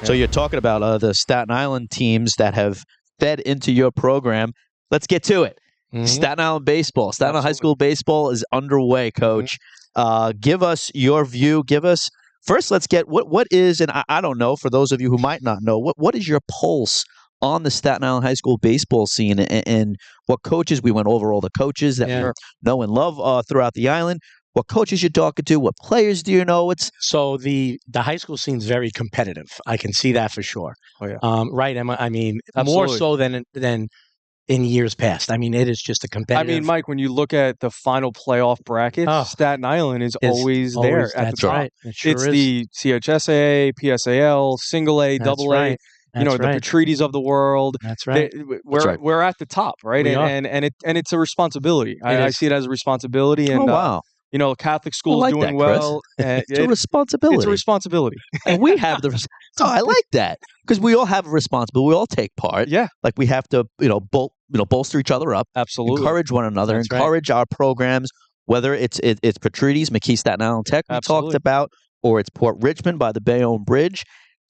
So you're talking about the Staten Island teams that have fed into your program. Let's get to it. Staten Island baseball. Staten Island High School baseball is underway, Coach. Give us your view. First, let's get what is, and I don't know, for those of you who might not know, what is your pulse on the Staten Island High School baseball scene, and what coaches, we went over all the coaches that we know and love throughout the island. What coaches you're talking to? What players do you know? So the high school scene is very competitive. I can see that for sure. Oh, yeah. Right, Emma? I mean, Absolutely. more so than in years past. I mean, it is just a competitive. I mean, Mike, when you look at the final playoff bracket, Staten Island is always there at the top. Right. It sure it's is. the CHSAA, PSAL, Single A, Double A. Right. The Patrides of the world. That's right. We're at the top, right? And it's a responsibility. I see it as a responsibility. And Catholic schools doing well. It's a responsibility. It's a responsibility. And we have the. I like that because we all have a responsibility. We all take part. Yeah. Like we have to, bolster each other up. Absolutely. Encourage one another. That's encourage our programs. Whether it's Patrides, McKee, Staten Island Tech we talked about, or it's Port Richmond by the Bayonne Bridge,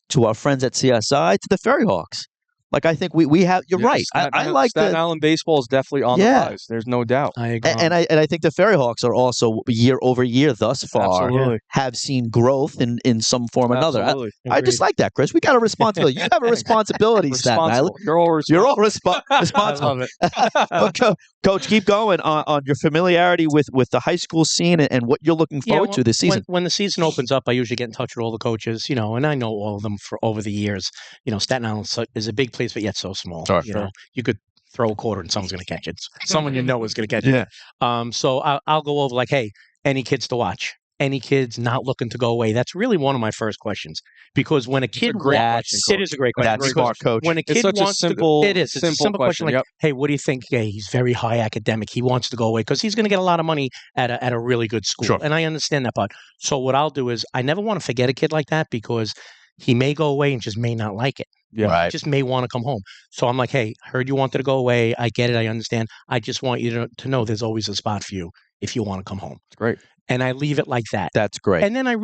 to our friends at CSI, to the Ferry Hawks. Like, I think we have. You're right. I like Staten Island baseball is definitely on the rise. There's no doubt. I agree. And I think the Ferry Hawks are also year over year thus far have seen growth in some form or another. I just like that, Chris. We got a responsibility. You have a responsibility, Staten Island. You're all responsible. Responsible. I love it. Coach, keep going on your familiarity with the high school scene and what you're looking forward to this season. When the season opens up, I usually get in touch with all the coaches, and I know all of them for over the years. Staten Island is a big place, but yet so small. Sure. You could throw a quarter and someone's going to catch it. Someone is going to catch it. So I'll go over like, hey, any kids to watch? Any kids not looking to go away? That's really one of my first questions, because when a kid it is a great question. That's smart, Coach. When a kid wants to go, it's a simple question. Like, yep. hey, what do you think? Hey, he's very high academic. He wants to go away because he's going to get a lot of money at a really good school. Sure. And I understand that part. So what I'll do is I never want to forget a kid like that, because he may go away and just may not like it. Yeah. Right. Just may want to come home. So I'm like, hey, heard you wanted to go away. I get it. I understand. I just want you to know there's always a spot for you if you want to come home. It's great. And I leave it like that. That's great. And then I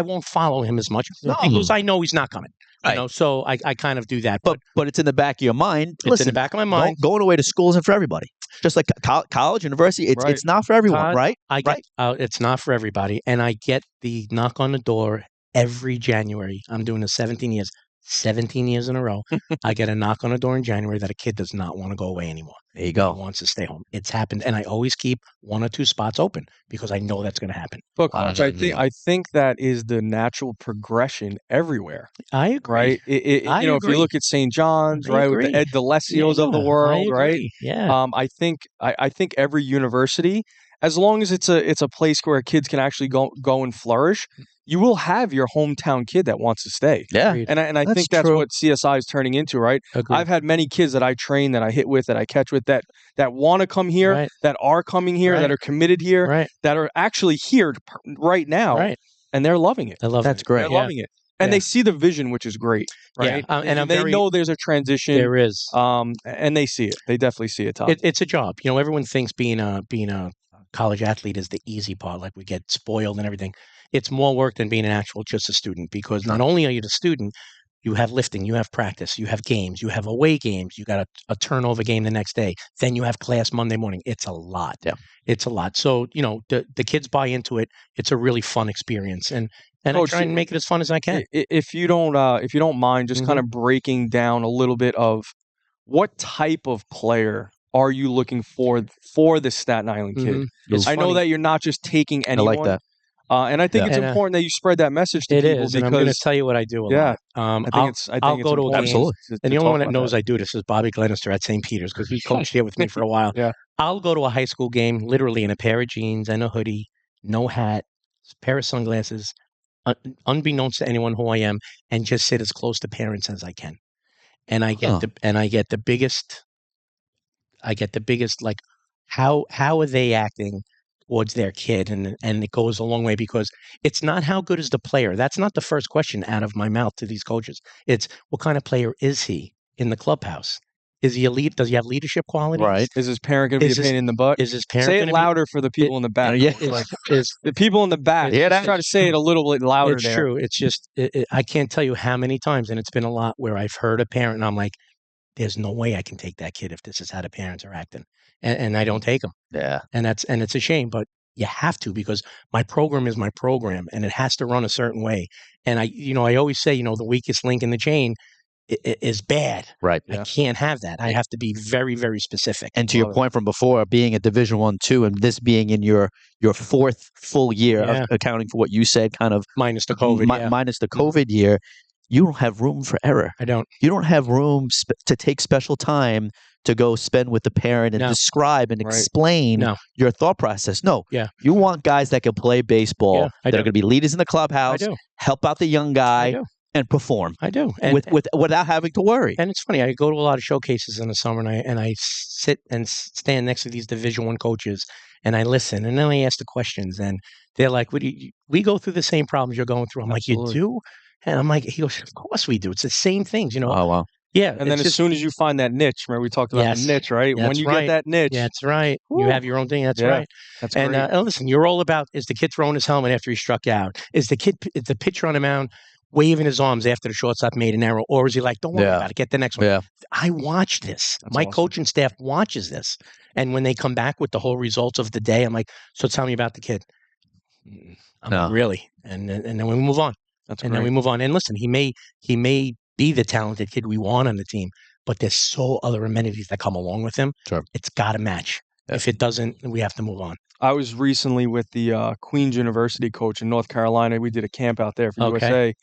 won't follow him as much because I know he's not coming. Right. So I kind of do that. But it's in the back of your mind. It's in the back of my mind. Going away to school isn't for everybody. Just like college, university, it's not for everyone, right? It's not for everybody. And I get the knock on the door every January. I'm doing this 17 years in a row. I get a knock on the door in January that a kid does not want to go away anymore. There you go. He wants to stay home. It's happened. And I always keep 1 or 2 spots open because I know that's going to happen. Look, I think that is the natural progression everywhere. I agree. Right? If you look at St. John's, right, with the Ed D'Alessios of the world, right? Yeah. I think every university, as long as it's a place where kids can actually go and flourish, you will have your hometown kid that wants to stay. Yeah. And I think that's what CSI is turning into, right? Agreed. I've had many kids that I train, that I hit with, that I catch with, that want to come here, that are coming here, that are committed here, that are actually here right now, and they're loving it. That's great. They're loving it. And they see the vision, which is great, right? Yeah. And they know there's a transition. There is. And they see it. They definitely see it, Tom. It's a job. Everyone thinks being a college athlete is the easy part. Like, we get spoiled and everything. It's more work than being just a student, because not only are you the student, you have lifting, you have practice, you have games, you have away games, you got a turnover game the next day, then you have class Monday morning. It's a lot. Yeah. It's a lot. So, the kids buy into it. It's a really fun experience. And Coach, I try and make it as fun as I can. If you don't mind, just kind of breaking down a little bit of what type of player are you looking for the Staten Island kid? I know that you're not just taking anyone. I like that. And I think it's important that you spread that message to people. Because I'm going to tell you what I do a lot. I'll go to a game. Absolutely. And the only one that knows I do this is Bobby Glenister at St. Peter's, because he coached here with me for a while. Yeah. I'll go to a high school game literally in a pair of jeans and a hoodie, no hat, pair of sunglasses, unbeknownst to anyone who I am, and just sit as close to parents as I can. And I get the biggest like, how are they acting towards their kid? And it goes a long way, because it's not how good is the player. That's not the first question out of my mouth to these coaches. It's what kind of player is he in the clubhouse? Is he a lead? Does he have leadership qualities? Right. Is his parent going to be a pain in the butt? Is his parent say it louder for the people in the back? Yeah. The people in the back. Just try to say it a little bit louder. It's true. It's just I can't tell you how many times, and it's been a lot where I've heard a parent, and I'm like, "There's no way I can take that kid if this is how the parents are acting," and I don't take them. Yeah. And it's a shame, but you have to, because my program is my program, and it has to run a certain way. And I always say, the weakest link in the chain is bad. Right. I can't have that. I have to be very, very specific. And to your point from before, being a Division I, II, and this being in your fourth full year, accounting for what you said, kind of minus the COVID, minus the COVID year, you don't have room for error. I don't. You don't have room to take special time to go spend with the parent and describe and explain your thought process. No. Yeah. You want guys that can play baseball, that are going to be leaders in the clubhouse, help out the young guy, and perform. I do. Without having to worry. And it's funny, I go to a lot of showcases in the summer, and I sit and stand next to these Division I coaches, and I listen, and then I ask the questions, and they're like, we go through the same problems you're going through. I'm like, you do? And I'm like, he goes, of course we do. It's the same things, Oh, wow. Yeah. And then as soon as you find that niche, remember we talked about the niche, right? When you get that niche. That's right. You have your own thing. That's right. That's great. And listen, you're all about, is the kid throwing his helmet after he struck out? Is the pitcher on the mound waving his arms after the shortstop made an error? Or is he like, don't worry about it, get the next one? Yeah. I watch this. My coaching staff watches this. And when they come back with the whole results of the day, I'm like, so tell me about the kid. I'm like, really? And then we move on. Then we move on. And listen, he may be the talented kid we want on the team, but there's so other amenities that come along with him. Sure. It's got to match. Yeah. If it doesn't, we have to move on. I was recently with the Queens University coach in North Carolina. We did a camp out there for USA,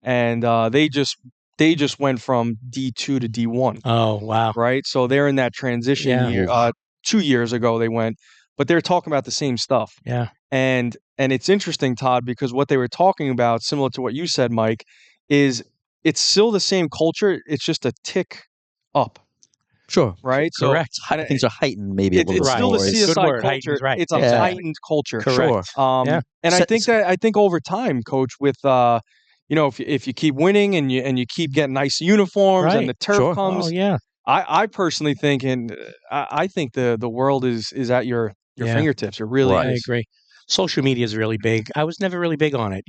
and they just went from D2 to D1. Oh, wow. Right? So they're in that transition year. 2 years ago they went, but they're talking about the same stuff. Yeah. And it's interesting, Todd, because what they were talking about, similar to what you said, Mike, is it's still the same culture. It's just a tick up. Sure. Right? Correct. So things are heightened maybe a little bit. It's still the CSI culture. Right. It's a heightened culture. Correct. Sure. And I think over time, Coach, with if you keep winning and you keep getting nice uniforms and the turf comes, I personally think, and I think the world is at your fingertips. It really is. I agree. Social media is really big. I was never really big on it.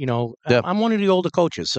I'm one of the older coaches,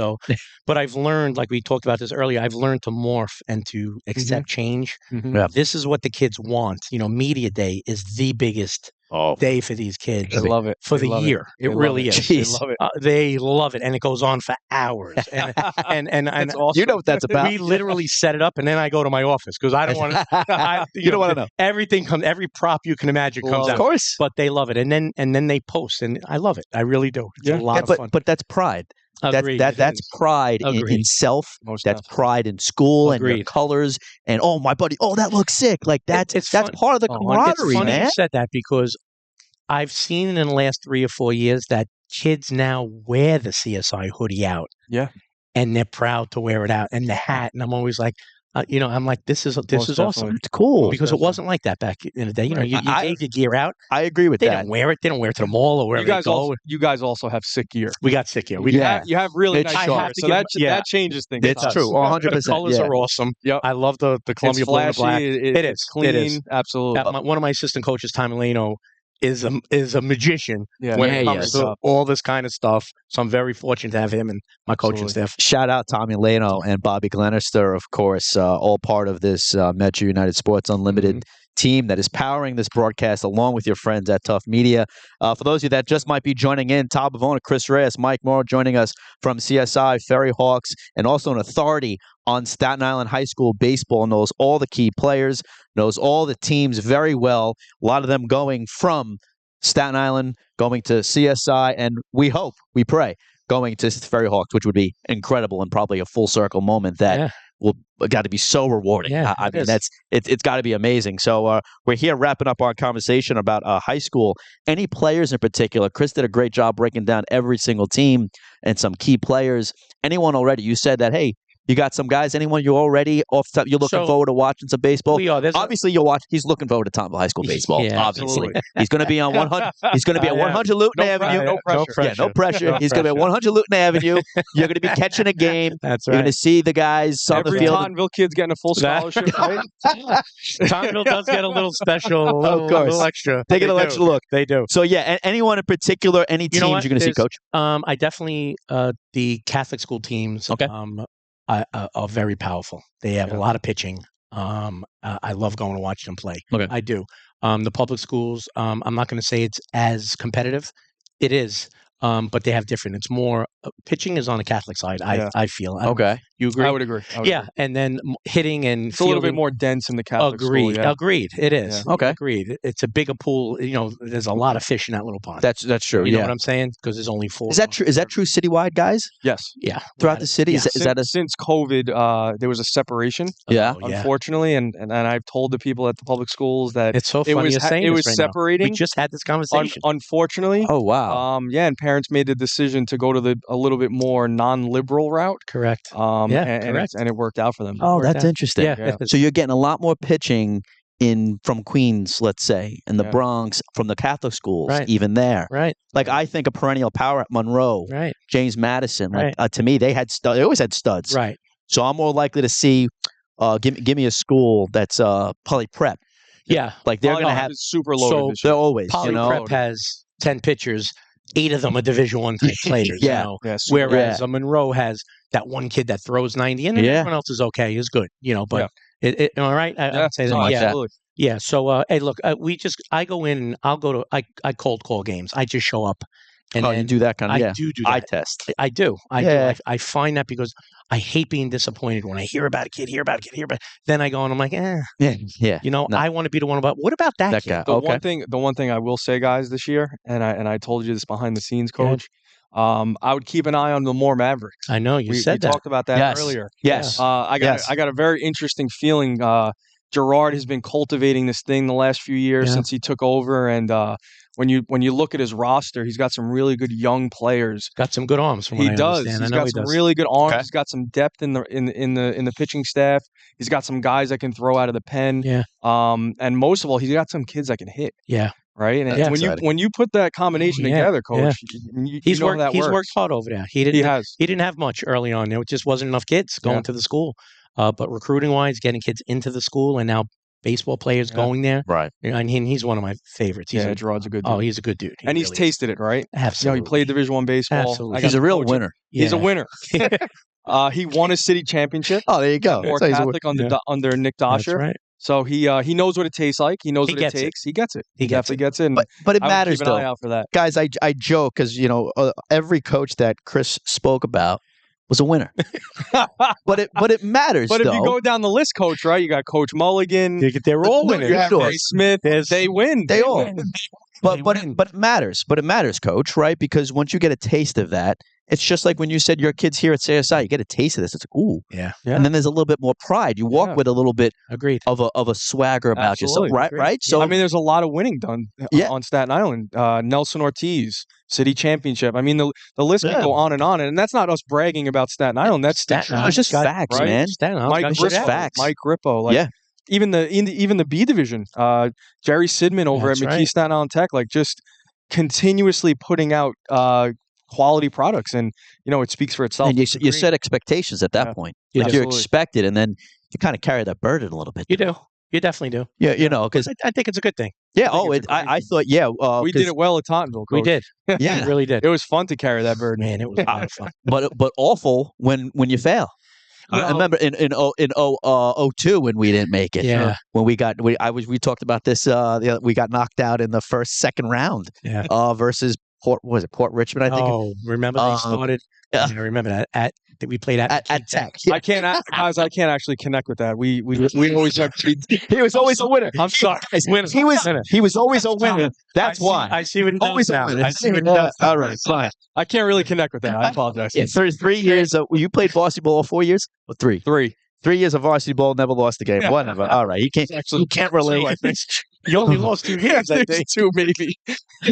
but I've learned, like we talked about this earlier, I've learned to morph and to accept change. Mm-hmm. Yeah. This is what the kids want. Media day is the biggest day for these kids. They love it. For the year. It really is. They love it. They love it. And it goes on for hours. And that's awesome. You know what that's about. We literally set it up, and then I go to my office because I don't want to. You don't want to know. Everything comes, every prop you can imagine comes out. Of course. But they love it. And then they post, and I love it. I really do. It's a lot of fun. But that's pride. That's pride in self. That's pride in school and your colors. And my buddy, that looks sick. Like that's part of the camaraderie, it's funny man. You said that because I've seen in the last 3 or 4 years that kids now wear the CSI hoodie out. Yeah. And they're proud to wear it out, and the hat. And I'm always like, I'm like, this is awesome. It's cool. Because it wasn't like that back in the day. You gave your gear out. I agree with that. They don't wear it. They don't wear it to the mall or wherever they go. You guys also have sick gear. We got sick gear. You have really nice shorts. So that changes things. It's true. 100%. The colors are awesome. Yep. I love the Columbia blue and black. It is clean. It is. Absolutely. One of my assistant coaches, Tommy Leno, is a magician when it comes to all this kind of stuff. So I'm very fortunate to have him and my coaching staff. Shout out Tommy Leno and Bobby Glenister, of course, all part of this Metro United Sports Unlimited team that is powering this broadcast along with your friends at TUF Media. For those of you that just might be joining in, Todd Bavona, Chris Reyes, Mike Mauro joining us from CSI, Ferry Hawks, and also an authority on Staten Island High School baseball, knows all the key players, knows all the teams very well, a lot of them going from Staten Island, going to CSI, and we hope, we pray, going to Ferry Hawks, which would be incredible and probably a full circle moment that will got to be so rewarding. I mean, it's got to be amazing. So we're here wrapping up our conversation about high school. Any players in particular? Chris did a great job breaking down every single team and some key players. Anyone already? You said that, hey, You got some guys. Anyone you already off the top? You're looking forward to watching some baseball. We are. Obviously, you'll watch. He's looking forward to Tauntonville High School baseball. Yeah, obviously, he's going to be on 100. He's going to be at 100 Luton Avenue. No pressure. Yeah, no pressure. He's going to be at 100 Luton Avenue. You're going to be catching a game. That's You're right. going to see the guys on the Every field. Tauntonville kid's getting a full scholarship, right? Tauntonville does get a little special, Of course. little extra. They get an extra look. They do. So yeah, anyone in particular, any teams you're going to see, Coach? I definitely the Catholic school teams. Okay. Are very powerful. They have a lot of pitching. I love going to watch them play. Okay. I do. The public schools, I'm not going to say it's as competitive. It is, but they have different. It's more pitching is on the Catholic side. I feel. Okay. You agree? I would agree. Yeah, and then hitting and it's a little bit more dense in the Catholic Agreed. school. Yeah. Agreed. It is. Yeah. Okay. Agreed. It's a bigger pool. There's a lot of fish in that little pond. That's true. You know what I'm saying? Because there's only 4. Is that true? Is that true citywide, guys? Yes. Yeah. Throughout the city? Yeah. Is that a Since COVID, there was a separation. Yeah. Unfortunately, and I've told the people at the public schools that It's so funny you're saying it this was right now. separating. We just had this conversation. Unfortunately. Oh wow. And parents made the decision to go to a little bit more non-liberal route. Correct. Correct. And it worked out for them. Oh, that's interesting. Yeah. So you're getting a lot more pitching from Queens, let's say, and the Bronx from the Catholic schools, even there. Right. Like I think a perennial power at Monroe, Right. James Madison. Like, to me, they always had studs. Right. So I'm more likely to see. Give me a school that's poly prep. Yeah. Like they're going to have super loaded. This they're year. always Poly Prep has 10 pitchers. 8 of them are Division I type players. Yeah. You know? Yeah, Whereas a Monroe has that one kid that throws 90, and then everyone else is okay, is good. But am I right? I would say that. Absolutely. Yeah. So, hey, look, I go in and I cold call games. I just show up. And you do that kind of, I do that. eye test. I do. I find that because I hate being disappointed when I hear about a kid, then I go and I'm like, Yeah. I want to be the one about, what about that kid? guy? The one thing I will say, guys, this year, and I told you this behind the scenes, Coach, I would keep an eye on the Moore Mavericks. I know you said we that. talked about that earlier. Yes. I got a very interesting feeling. Gerard has been cultivating this thing the last few years since he took over, and when you look at his roster, he's got some really good young players. Got some good arms. From what I understand. He's got some really good arms. He's got some depth in the pitching staff. He's got some guys that can throw out of the pen. Yeah. And most of all, he's got some kids that can hit. Yeah. Right. And when you put that combination together, Coach, he's worked worked hard over there. He didn't have much early on. There just wasn't enough kids going to the school. But recruiting wise, getting kids into the school, and now baseball players going there. Right. And he's one of my favorites. Gerard's a good dude. Oh, he's a good dude. And he's tasted it, right? Absolutely. He played Division I baseball. Absolutely. He's a real winner. He's a winner. He won a city championship. Oh, there you go. For Catholic under Nick Dosher. That's right. So he knows what it tastes like. He knows what it takes. He gets it. He definitely gets it. But it matters, keep an eye out for that. Guys, I joke because, every coach that Chris spoke about was a winner. but it matters, But if you go down the list, Coach, right? You got Coach Mulligan. They're all winners. You have Ray Smith. They win. They all win. But it matters. But it matters, Coach, right? Because once you get a taste of that, it's just like when you said your kid's here at CSI, you get a taste of this. It's like, ooh. Yeah. And then there's a little bit more pride. You walk with a little bit of a swagger about yourself. Right? So I mean, there's a lot of winning done on Staten Island. Nelson Ortiz, city championship. I mean, the list can go on. And that's not us bragging about Staten Island. That's Staten Island. It's just facts, right? man. Staten Island. Mike Grippo. Facts. Mike Grippo. Even the B division, Jerry Sidman over at McKee Staten Island Tech, just continuously putting out quality products, and it speaks for itself. And you set expectations at that point. You expect it, and then you kind of carry that burden a little bit. You do. You definitely do. Yeah, because I think it's a good thing. Yeah. I thought. Yeah. We did it well at Tauntonville, Coach. We did. Yeah, we really did. It was fun to carry that burden. Man, it was a lot of fun. But awful when you fail. I remember in 02 when we didn't make it. Yeah. When we talked about this. We got knocked out in the second round. Yeah. Versus Port Richmond, I think. Oh, remember they started. Yeah. I remember that we played at Tech. Yeah. I can't actually connect with that. We always have. He was always a winner. I'm sorry. He was always a winner. That's why. I see what he always does now. I see what he does. All right, fine. I can't really connect with that. I apologize. Yeah, 3 years. You played varsity ball all 4 years? Or 3? 3. 3 years of varsity ball, never lost a game. Whatever. All right. You can't relate. 2, I think. You only lost 2 games, I think. 2 maybe.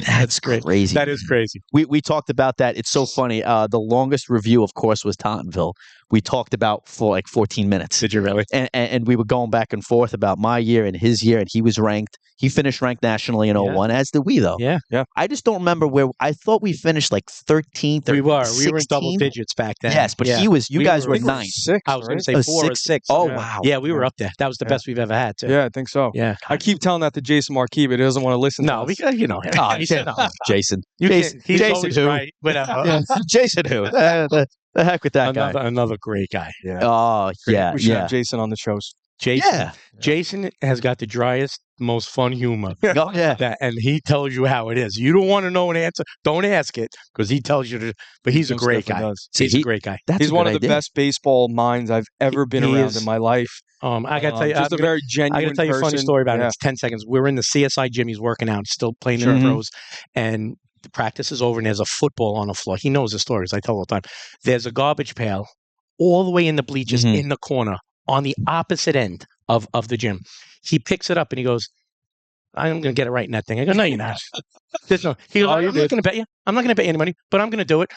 That's crazy. That is crazy. We talked about that. It's so funny. The longest review, of course, was Tauntonville. we talked about for like 14 minutes. Did you really? And we were going back and forth about my year and his year, and he was ranked. He finished ranked nationally in 01, as did we, though. Yeah. I just don't remember where. I thought we finished like 13th or 16th. We were in double digits back then. Yes, but you guys were 9th. 6, I was going to say Oh, 4 or 6. Oh, wow. Yeah, we were up there. That was the best we've ever had, too. Yeah, I think so. Yeah. I keep telling that to Jason Marquis, but he doesn't want to listen to us. Because you know him. Jason. He's Jason always who? right. Whatever. Jason who? The heck with that guy. Another great guy. Yeah. Oh, yeah. We should have Jason on the shows. Jason has got the driest, most fun humor. Oh, yeah. And he tells you how it is. You don't want to know an answer. Don't ask it because he tells you. But he's a great guy. He's a great guy. He's one of the best baseball minds I've ever been around in my life. I got to tell you, just a very genuine. I got to tell you a funny story about it. It's 10 seconds. We're in the CSI gym. He's working out, still playing in the pros, and the practice is over. And there's a football on the floor. He knows the stories. I tell all the time. There's a garbage pail all the way in the bleachers in the corner on the opposite end of the gym. He picks it up and he goes, I'm going to get it right in that thing. I go, no, you're not. There's no. He goes, I'm not going to bet you. I'm not going to bet you any money, but I'm going to do it.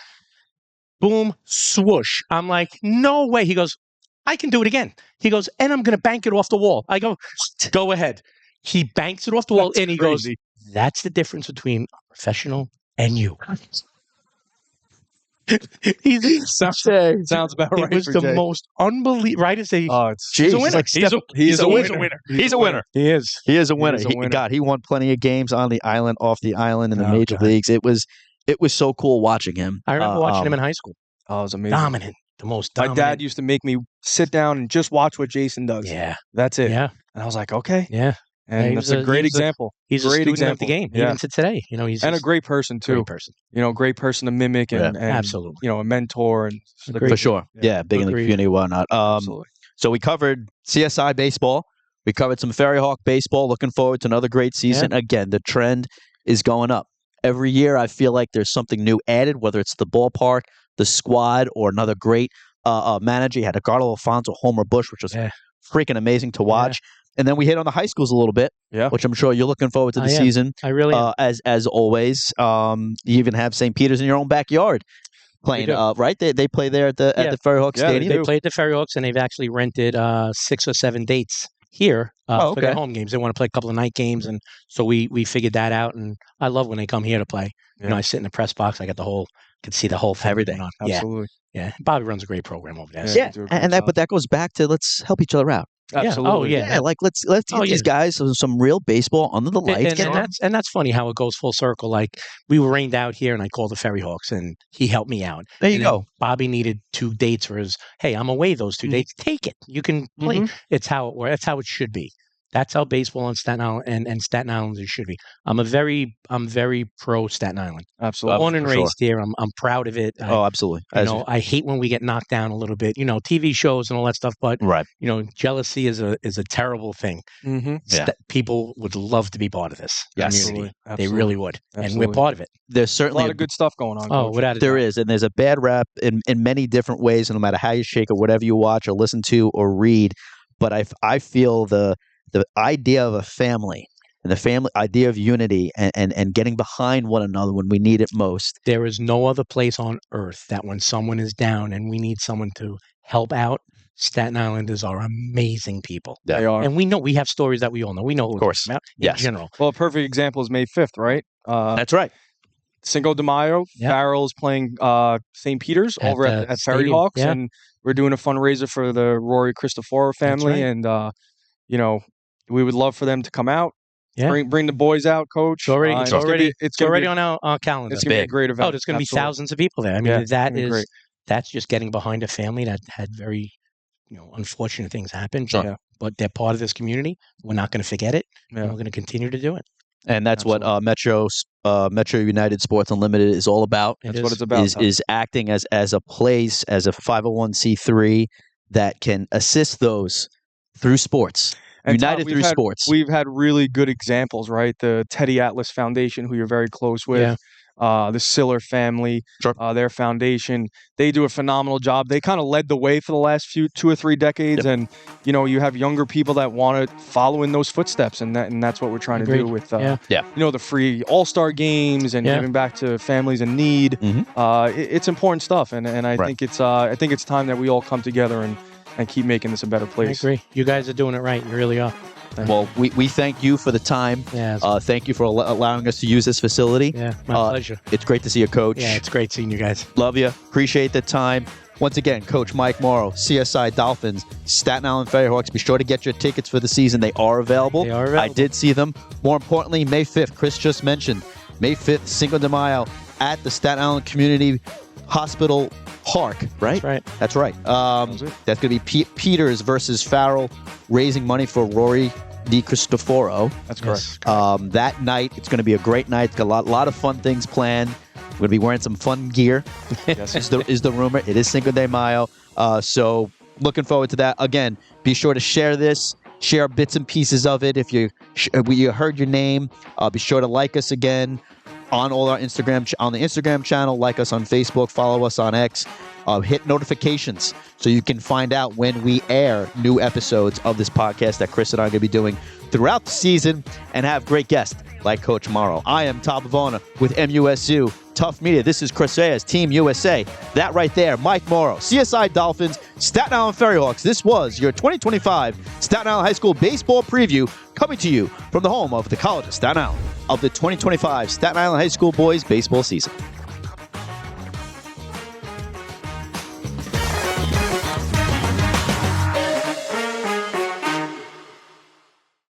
Boom, swoosh. I'm like, no way. He goes, I can do it again. He goes, and I'm going to bank it off the wall. I go, go ahead. He banks it off the wall and he goes, that's the difference between a professional and you. Sounds about right. It was the most unbelievable. Right? He's a winner. He's a winner. He's a winner. He is. He is a winner. He won plenty of games on the island, off the island, in the major leagues. It was so cool watching him. I remember watching him in high school. Oh, it was amazing. Dominant. The most dominant. My dad used to make me sit down and just watch what Jason does. Yeah. That's it. Yeah. And I was like, okay. Yeah. And that's a great example. He's a student of the game, even to today. You know, he's a great person too. Great person to mimic and absolutely. A mentor and for sure. Yeah, big in the community and whatnot. Absolutely. So we covered CSI baseball. We covered some Ferry Hawk baseball. Looking forward to another great season. Yeah. Again, the trend is going up. Every year, I feel like there's something new added, whether it's the ballpark, the squad, or another great manager. You had Ricardo Alfonso, Homer Bush, which was freaking amazing to watch. Yeah. And then we hit on the high schools a little bit, which I'm sure you're looking forward to the season. I really am. As always. You even have St. Peter's in your own backyard playing, right? They play there at the Ferry Hawk Stadium. They play at the Ferry Hawks, and they've actually rented 6 or 7 dates here for their home games. They want to play a couple of night games, and so we figured that out. And I love when they come here to play. Yeah. You know, I sit in the press box. I got could see the whole thing going on. Absolutely. Yeah. Bobby runs a great program over there. Yeah, but that goes back to let's help each other out. Absolutely. Oh yeah. Like let's get these guys some real baseball under the lights. And that's funny how it goes full circle. Like we were rained out here, and I called the Ferry Hawks, and he helped me out. There you go. Bobby needed 2 dates for his. Hey, I'm away those 2 dates. Take it. You can play. It's how it works. That's how it should be. That's how baseball in Staten Island and Staten Islanders should be. I'm very pro Staten Island. Absolutely. Born and raised here. I'm proud of it. Absolutely. I hate when we get knocked down a little bit. TV shows and all that stuff. But jealousy is a terrible thing. Mm-hmm. People would love to be part of this community. Absolutely. They really would, and we're part of it. There's certainly a lot of good stuff going on. Oh, without a doubt. There is, and there's a bad rap in many different ways. And no matter how you shake it, whatever you watch or listen to or read, but I feel the idea of a family and the family idea of unity and getting behind one another when we need it most. There is no other place on earth that when someone is down and we need someone to help out, Staten Islanders are amazing people. They are. And we have stories that we all know. We know who we're talking about in general. Well, a perfect example is May 5th, right? That's right. Cinco de Mayo, Farrell's playing St. Peter's over at Ferry Hawks, and we're doing a fundraiser for the Rory Cristoforo family, and we would love for them to come out. Yeah. Bring the boys out, Coach. It's already on our calendar. It's going to be a great event. Oh, there's going to be thousands of people there. I mean, that's just getting behind a family that had very unfortunate things happen. Sure. But they're part of this community. We're not going to forget it. And we're going to continue to do it. And that's what Metro United Sports Unlimited is all about. That's what it's about. Is acting as a place, as a 501c3 that can assist those through sports. And United through sports. We've had really good examples, right? The Teddy Atlas Foundation, who you're very close with. the Siller family, their foundation. They do a phenomenal job. They kind of led the way for the last 2 or 3 decades, and you have younger people that want to follow in those footsteps, and that's what we're trying to do with the free All-Star games and giving back to families in need. It's important stuff, and I think it's time that we all come together and keep making this a better place. I agree. You guys are doing it right. You really are. Well, we thank you for the time. Yeah, thank you for allowing us to use this facility. Yeah, my pleasure. It's great to see you, Coach. Yeah, it's great seeing you guys. Love you. Appreciate the time. Once again, Coach Mike Mauro, CSI Dolphins, Staten Island Ferryhawks. Be sure to get your tickets for the season. They are available. I did see them. More importantly, May 5th, Chris just mentioned, May 5th, Cinco de Mayo at the Staten Island Community Hospital Park, right? That's right. That's going to be Peters versus Farrell, raising money for Rory DiCristoforo. That's correct. That night, it's going to be a great night. It's got a lot of fun things planned. We're going to be wearing some fun gear. Yes, is the rumor. It is Cinco de Mayo. So looking forward to that. Again, be sure to share this. Share bits and pieces of it. If you heard your name, be sure to like us again on all our on the Instagram channel. Like us on Facebook. Follow us on X. Hit notifications so you can find out when we air new episodes of this podcast that Chris and I are going to be doing throughout the season, and have great guests like Coach Mauro. I am Tom Pavona with MUSU TUF Media. This is Chris Reyes, Team USA. That right there, Mike Mauro, CSI Dolphins, Staten Island Ferryhawks. This was your 2025 Staten Island High School Baseball Preview, coming to you from the home of the College of Staten Island of the 2025 Staten Island High School Boys Baseball season.